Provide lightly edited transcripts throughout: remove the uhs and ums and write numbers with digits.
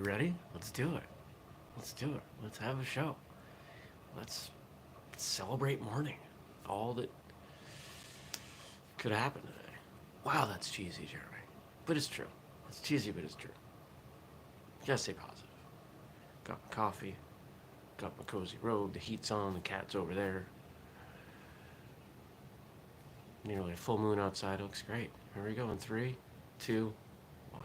You ready? Let's do it. Let's do it. Let's have a show. Let's celebrate morning. All that could happen today. Wow, that's cheesy, Jeremy. But it's true. It's cheesy, but it's true. You gotta stay positive. Got my coffee. Got my cozy robe. The heat's on. The cat's over there. Nearly a full moon outside. It looks great. Here we go in 3, 2, 1.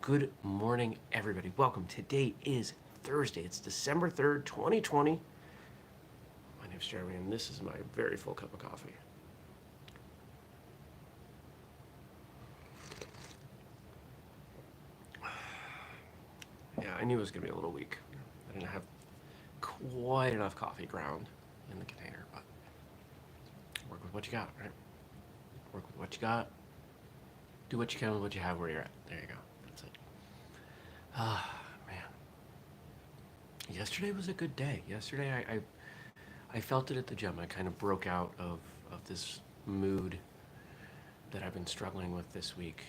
Good morning, everybody. Welcome. Today is Thursday. It's December 3rd, 2020. My name's Jeremy, and this is my very full cup of coffee. Yeah, I knew it was going to be a little weak. I didn't have quite enough coffee ground in the container, but work with what you got, right? Work with what you got. Do what you can with what you have where you're at. There you go. That's it. Ah, man. Yesterday was a good day. Yesterday I felt it at the gym. I kind of broke out of this mood that I've been struggling with this week,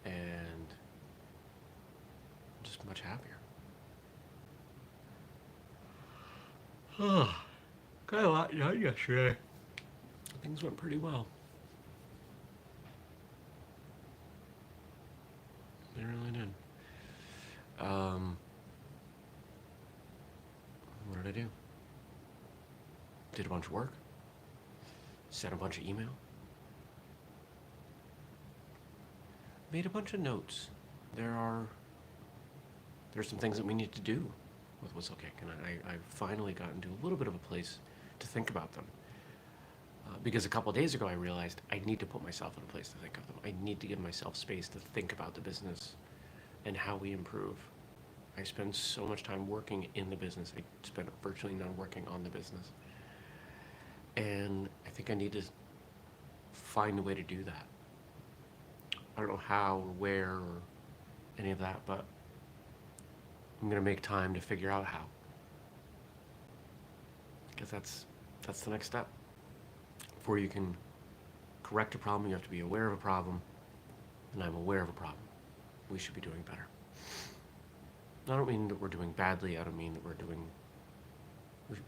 and I'm just much happier. Got a lot done yesterday. Things went pretty well. They really did. What did I do? Did a bunch of work. Sent a bunch of email. Made a bunch of notes. There's some things that we need to do with whistlekick, and I've finally gotten to a little bit of a place to think about them. Because a couple of days ago I realized I need to put myself in a place to think of them. I need to give myself space to think about the business and how we improve. I spend so much time working in the business. I spend virtually none working on the business. And I think I need to find a way to do that. I don't know how or where or any of that, but I'm going to make time to figure out how. Because that's the next step. Before you can correct a problem, you have to be aware of a problem, and I'm aware of a problem. We should be doing better. I don't mean that we're doing badly. I don't mean that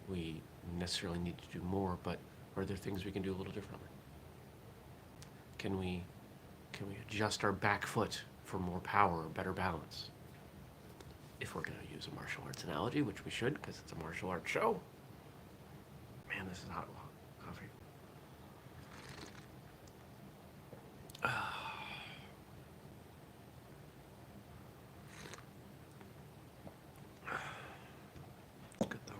we necessarily need to do more, but are there things we can do a little differently? Can we adjust our back foot for more power or better balance? If we're going to use a martial arts analogy, which we should because it's a martial arts show. Man, this is hot coffee. It's good though.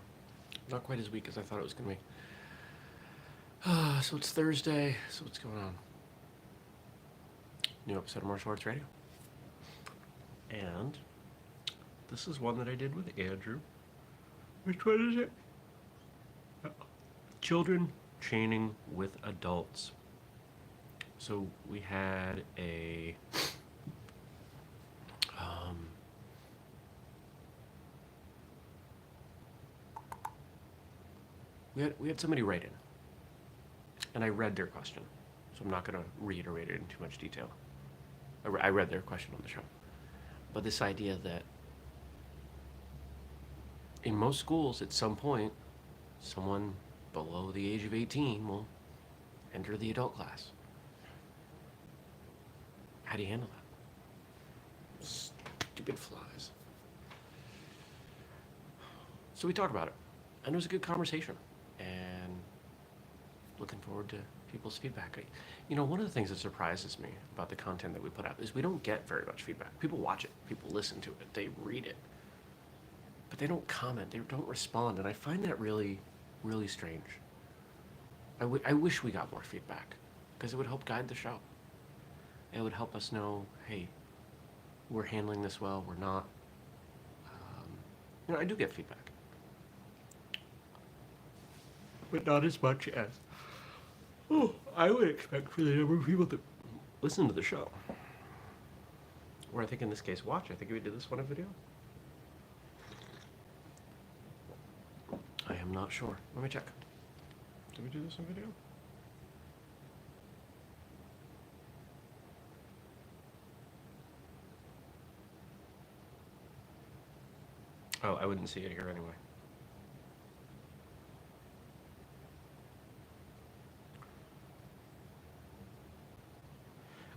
Not quite as weak as I thought it was going to be. So it's Thursday. So what's going on? New episode of Martial Arts Radio. And this is one that I did with Andrew. Which one is it? Children training with adults. So we had we had somebody write in, and I read their question, so I'm not going to reiterate it in too much detail. I read their question on the show, but this idea that in most schools, at some point, someone below the age of 18 will enter the adult class. How do you handle that? Stupid flies. So we talked about it, and it was a good conversation, and looking forward to people's feedback. One of the things that surprises me about the content that we put out is we don't get very much feedback. People watch it, people listen to it, they read it, but they don't comment, they don't respond, and I find that really, really strange. I wish we got more feedback, because it would help guide the show. It would help us know, hey, we're handling this well, we're not. I do get feedback. But not as much as I would expect for the number of people that listen to the show. Or I think in this case, watch. I think we did this one in video. I am not sure. Let me check. Did we do this in video? Oh, I wouldn't see it here anyway.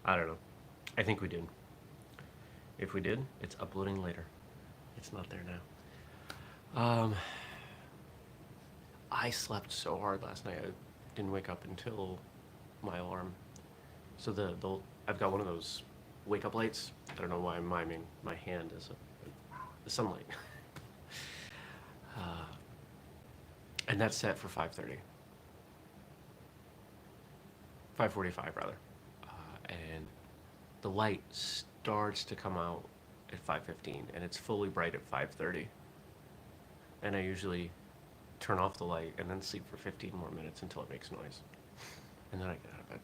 I don't know. I think we did. If we did, it's uploading later. It's not there now. I slept so hard last night. I didn't wake up until my alarm. So the I've got one of those wake up lights. I don't know why I'm miming my hand as the sunlight. uh, and that's set for 5:30, 5:45 rather. And the light starts to come out at 5:15, and it's fully bright at 5:30. And I usually turn off the light and then sleep for 15 more minutes until it makes noise, and then I get out of bed.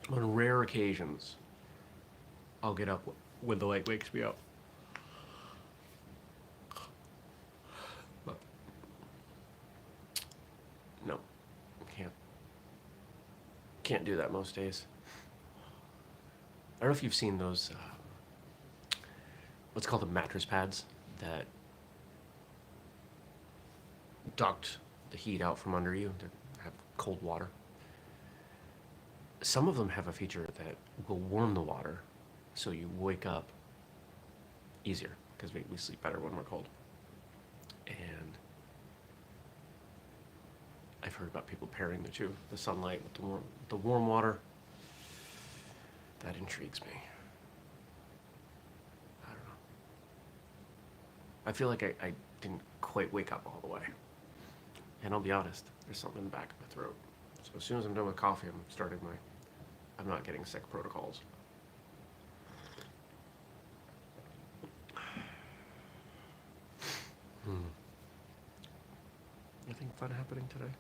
On rare occasions, I'll get up when the light wakes me up. But no, can't. Can't do that most days. I don't know if you've seen those, what's called the mattress pads that duct the heat out from under you. They have cold water. Some of them have a feature that will warm the water so you wake up easier, because we sleep better when we're cold. And I've heard about people pairing the two, the sunlight with the warm water. That intrigues me. I don't know. I feel like I didn't quite wake up all the way. And I'll be honest, there's something in the back of my throat. So as soon as I'm done with coffee, I'm not getting sick protocols. Anything fun happening today?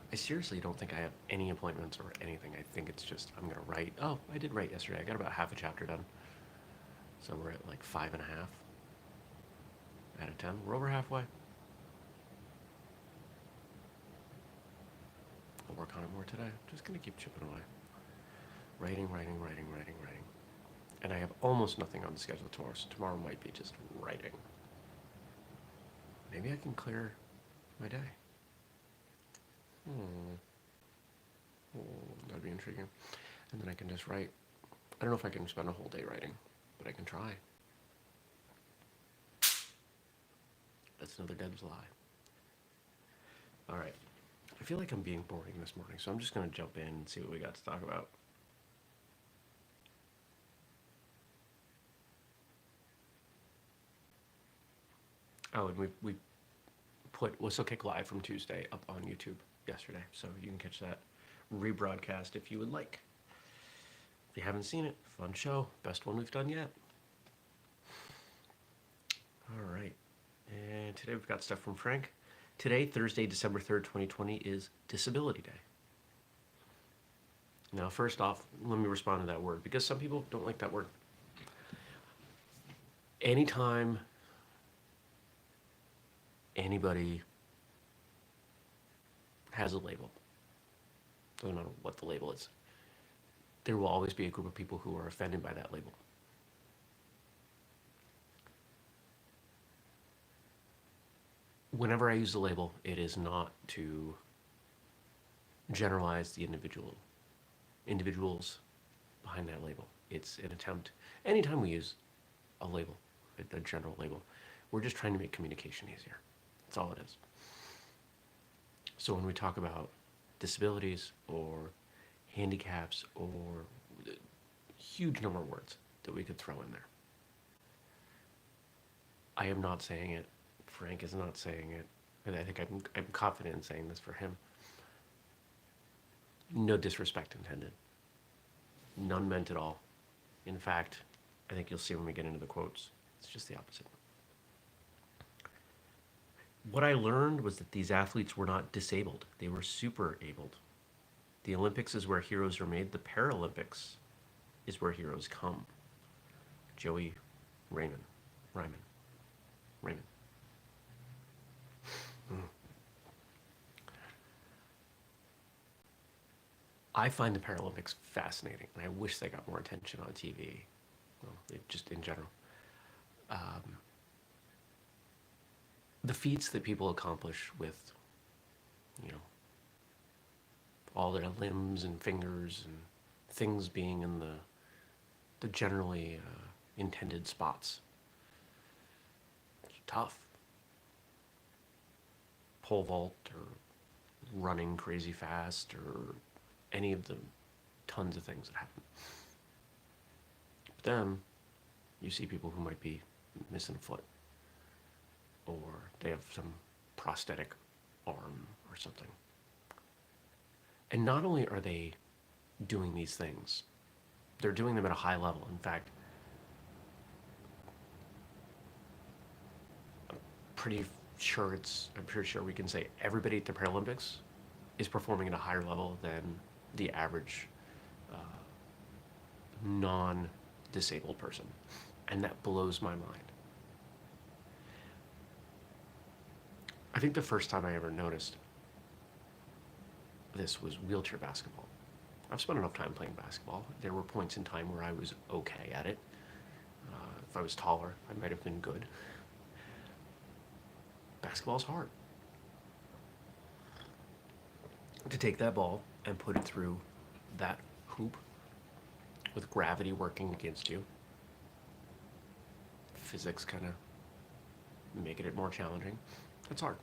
I seriously don't think I have any appointments or anything. I think it's just I'm gonna write. Oh, I did write yesterday. I got about half a chapter done. So we're at like 5.5 out of 10. We're over halfway. I'll work on it more today. Just gonna keep chipping away. Writing. And I have almost nothing on the schedule tomorrow, so tomorrow might be just writing. Maybe I can clear my day. That'd be intriguing. And then I can just write. I don't know if I can spend a whole day writing, but I can try. That's another Deb's lie. All right. I feel like I'm being boring this morning, so I'm just going to jump in and see what we got to talk about. Oh, and we put Whistlekick Live from Tuesday up on YouTube yesterday, so you can catch that rebroadcast if you would like. If you haven't seen it, fun show, best one we've done yet. All right, and today we've got stuff from Frank. Today, Thursday, December 3rd, 2020, is Disability Day. Now, first off, let me respond to that word, because some people don't like that word. Anytime anybody has a label, doesn't matter what the label is, there will always be a group of people who are offended by that label. Whenever I use the label, it is not to generalize the individuals behind that label. It's an attempt, anytime we use a label, a general label, we're just trying to make communication easier. That's all it is. So when we talk about disabilities or handicaps or a huge number of words that we could throw in there, I am not saying it. Frank is not saying it. And I think I'm confident in saying this for him. No disrespect intended. None meant at all. In fact, I think you'll see when we get into the quotes, it's just the opposite. What I learned was that these athletes were not disabled. They were superabled. The Olympics is where heroes are made. The Paralympics is where heroes come. Joey Reiman. I find the Paralympics fascinating, and I wish they got more attention on TV. Well, just in general. the feats that people accomplish with, you know, all their limbs and fingers and things being in the generally intended spots. It's tough. Pole vault or running crazy fast or any of the tons of things that happen. But then you see people who might be missing a foot or they have some prosthetic arm or something. And not only are they doing these things, they're doing them at a high level. In fact, I'm pretty sure we can say everybody at the Paralympics is performing at a higher level than the average non-disabled person. And that blows my mind. I think the first time I ever noticed this was wheelchair basketball. I've spent enough time playing basketball. There were points in time where I was okay at it. If I was taller, I might have been good. Basketball's hard. To take that ball and put it through that hoop with gravity working against you, physics kind of making it more challenging. That's hard.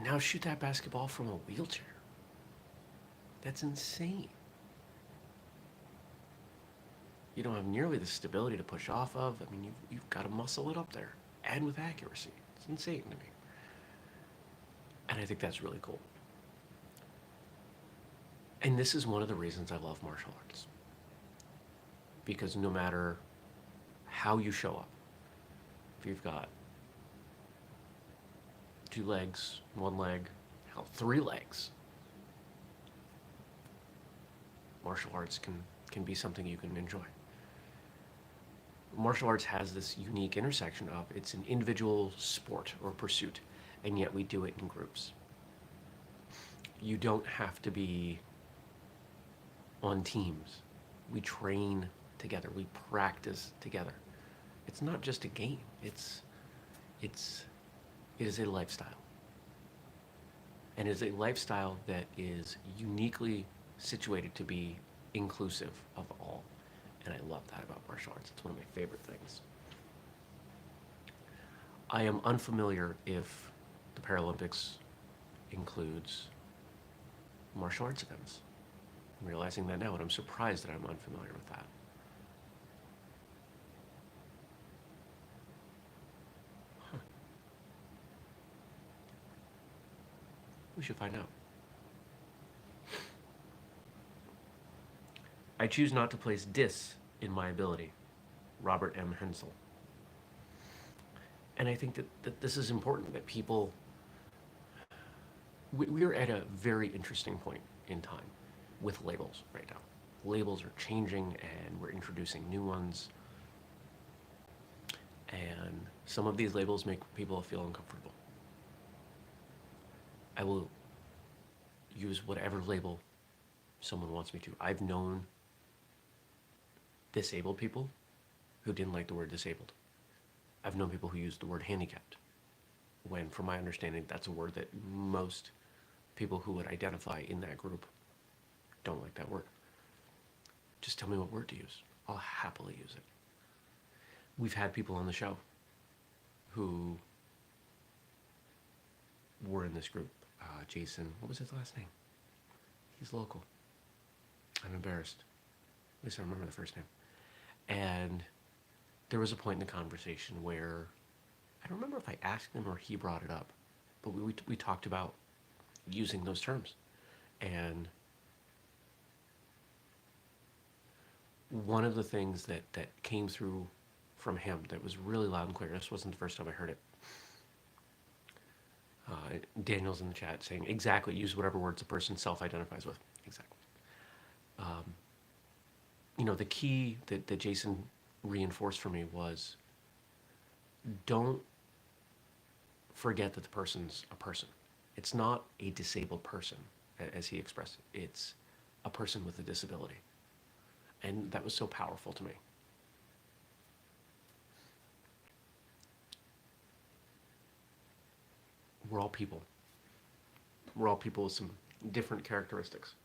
Now shoot that basketball from a wheelchair. That's insane. You don't have nearly the stability to push off of. I mean, you've got to muscle it up there, and with accuracy. It's insane to me. And I think that's really cool. And this is one of the reasons I love martial arts. Because no matter how you show up, if you've got 2 legs, 1 leg, hell, 3 legs, martial arts can be something you can enjoy. Martial arts has this unique intersection of it's an individual sport or pursuit, and yet we do it in groups. You don't have to be on teams. We train together. We practice together. It's not just a game. It is a lifestyle. And it is a lifestyle that is uniquely situated to be inclusive of all. And I love that about martial arts. It's one of my favorite things. I am unfamiliar if the Paralympics includes martial arts events. I'm realizing that now, and I'm surprised that I'm unfamiliar with that. Huh. We should find out. I choose not to place dis in my ability. Robert M. Hensel. And I think that this is important, that people... We're at a very interesting point in time with labels right now. Labels are changing and we're introducing new ones. And some of these labels make people feel uncomfortable. I will use whatever label someone wants me to. I've known disabled people who didn't like the word disabled. I've known people who used the word handicapped, when from my understanding that's a word that most people who would identify in that group don't like that word. Just tell me what word to use. I'll happily use it. We've had people on the show who were in this group. Jason, what was his last name? He's local. I'm embarrassed. At least I remember the first name. And there was a point in the conversation where, I don't remember if I asked him or he brought it up, but we talked about using those terms. And one of the things that came through from him that was really loud and clear, this wasn't the first time I heard it. Daniel's in the chat saying, exactly, use whatever words a person self-identifies with. Exactly. The key that Jason reinforced for me was, don't forget that the person's a person. It's not a disabled person, as he expressed it. It's a person with a disability. And that was so powerful to me. We're all people. We're all people with some different characteristics.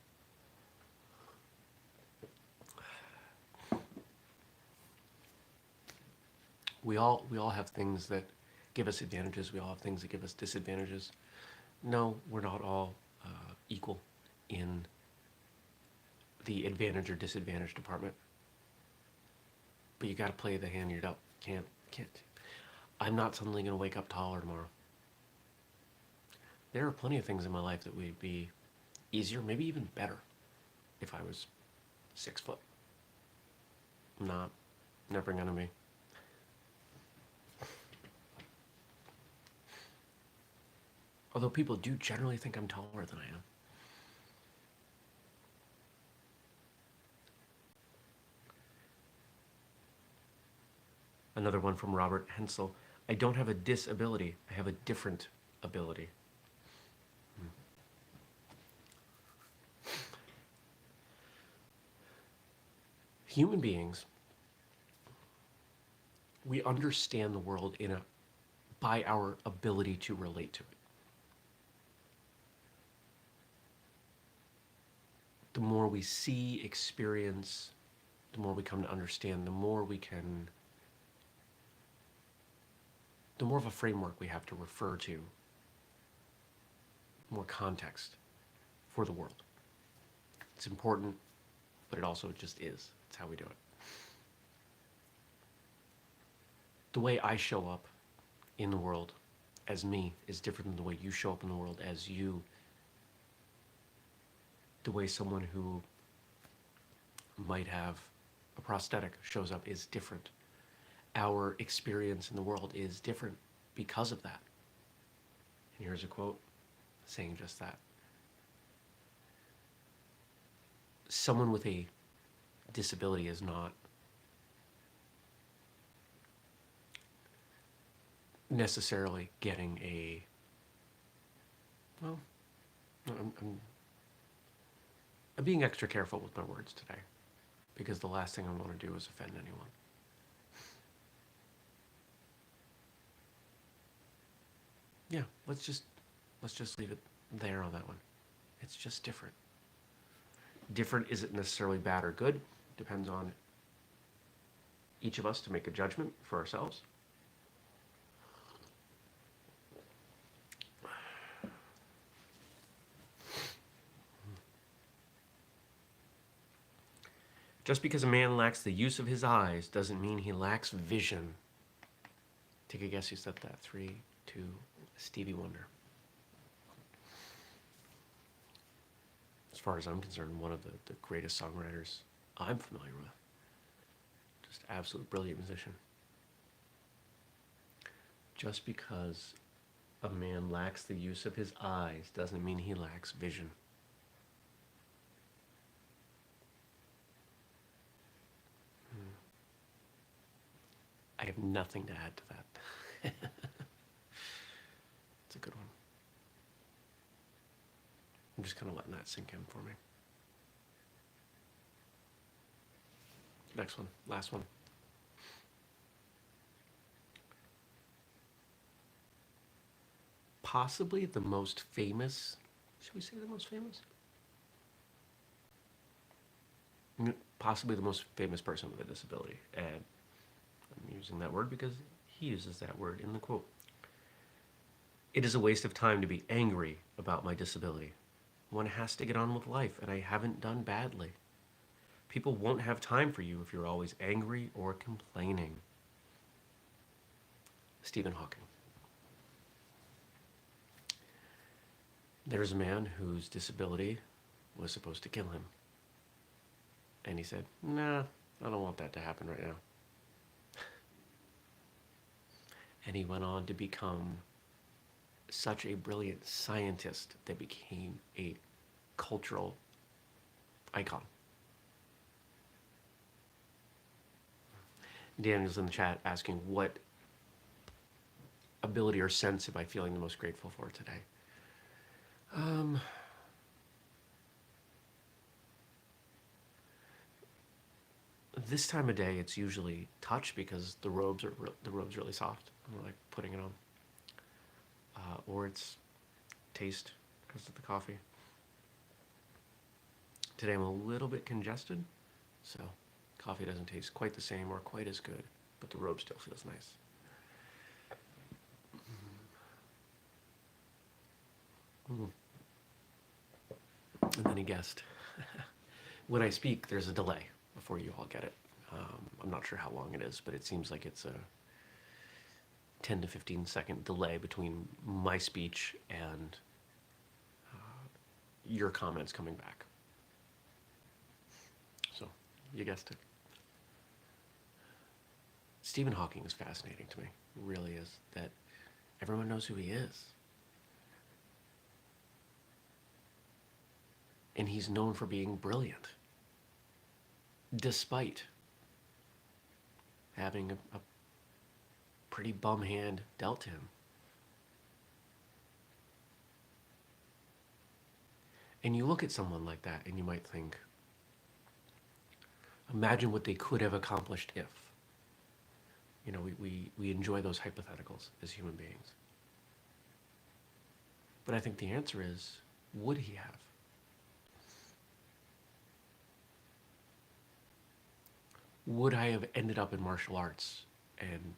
We all have things that give us advantages. We all have things that give us disadvantages. No, we're not all equal in the advantage or disadvantage department. But you got to play the hand you're dealt. Can't. I'm not suddenly going to wake up taller tomorrow. There are plenty of things in my life that would be easier, maybe even better, if I was 6 foot. Not, never gonna be. Although people do generally think I'm taller than I am. Another one from Robert Hensel. I don't have a disability. I have a different ability. Human beings, we understand the world by our ability to relate to it. The more we see, experience, the more we come to understand, the more of a framework we have to refer to, more context for the world. It's important, but it also just is. It's how we do it. The way I show up in the world as me is different than the way you show up in the world as you. The way someone who might have a prosthetic shows up is different. Our experience in the world is different because of that. And here's a quote saying just that. Someone with a disability is not necessarily getting I'm being extra careful with my words today, because the last thing I want to do is offend anyone. Yeah, let's just leave it there on that one. It's just different. Different isn't necessarily bad or good. Depends on each of us to make a judgment for ourselves. Just because a man lacks the use of his eyes doesn't mean he lacks vision. Take a guess who said that. 3, 2, Stevie Wonder. As far as I'm concerned, one of the greatest songwriters I'm familiar with. Just absolute brilliant musician. Just because a man lacks the use of his eyes doesn't mean he lacks vision. I have nothing to add to that. It's a good one. I'm just kind of letting that sink in for me. Next one, last one. Possibly the most famous, should we say the most famous? Possibly the most famous person with a disability. And I'm using that word because he uses that word in the quote. It is a waste of time to be angry about my disability. One has to get on with life, and I haven't done badly. People won't have time for you if you're always angry or complaining. Stephen Hawking. There's a man whose disability was supposed to kill him. And he said, nah, I don't want that to happen right now. And he went on to become such a brilliant scientist that became a cultural icon. Daniel's in the chat asking, what ability or sense am I feeling the most grateful for today? This time of day, it's usually touch because the robe's really soft. I'm like putting it or its taste because of the coffee. Today I'm a little bit congested, so coffee doesn't taste quite the same or quite as good, but the robe still feels nice. Mm. And then he guessed. When I speak, there's a delay before you all get it. I'm not sure how long it is, but it seems like it's a 10 to 15-second delay between my speech and your comments coming back. So, you guessed it. Stephen Hawking is fascinating to me. It really is. That everyone knows who he is. And he's known for being brilliant, despite having a pretty bum hand dealt to him. And you look at someone like that and you might think, imagine what they could have accomplished if. You know, we enjoy those hypotheticals as human beings. But I think the answer is, would he have? Would I have ended up in martial arts and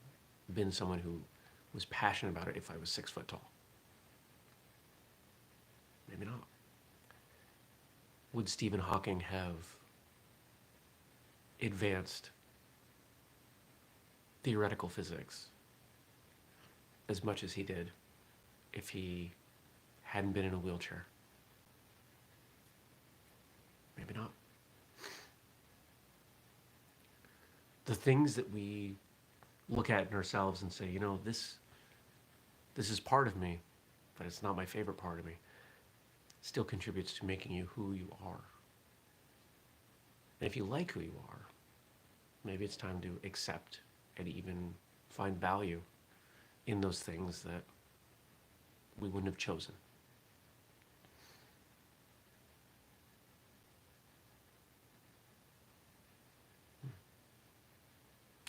been someone who was passionate about it if I was 6 foot tall? Maybe not. Would Stephen Hawking have advanced theoretical physics as much as he did if he hadn't been in a wheelchair? Maybe not. The things that we look at in ourselves and say, you know, this is part of me, but it's not my favorite part of me, still contributes to making you who you are. And if you like who you are, maybe it's time to accept and even find value in those things that we wouldn't have chosen.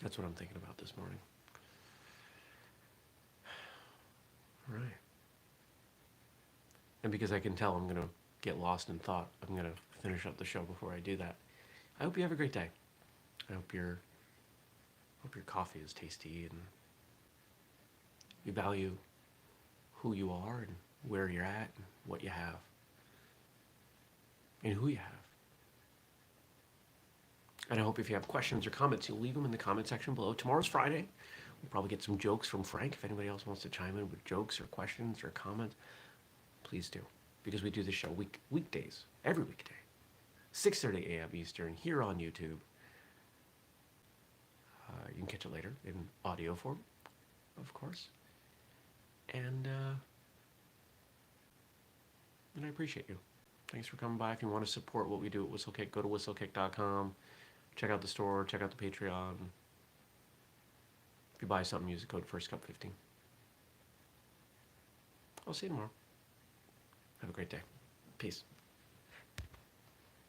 That's what I'm thinking about this morning. All right. And because I can tell I'm going to get lost in thought, I'm going to finish up the show before I do that. I hope you have a great day. I hope your coffee is tasty and you value who you are and where you're at and what you have and who you have. And I hope if you have questions or comments, you'll leave them in the comment section below. Tomorrow's Friday. We'll probably get some jokes from Frank. If anybody else wants to chime in with jokes or questions or comments, please do. Because we do this show weekdays, every weekday, 6:30 a.m. Eastern, here on YouTube. You can catch it later in audio form, of course. And I appreciate you. Thanks for coming by. If you want to support what we do at Whistlekick, go to whistlekick.com. Check out the store, check out the Patreon. If you buy something, use the code FIRSTCUP15. I'll see you tomorrow. Have a great day. Peace.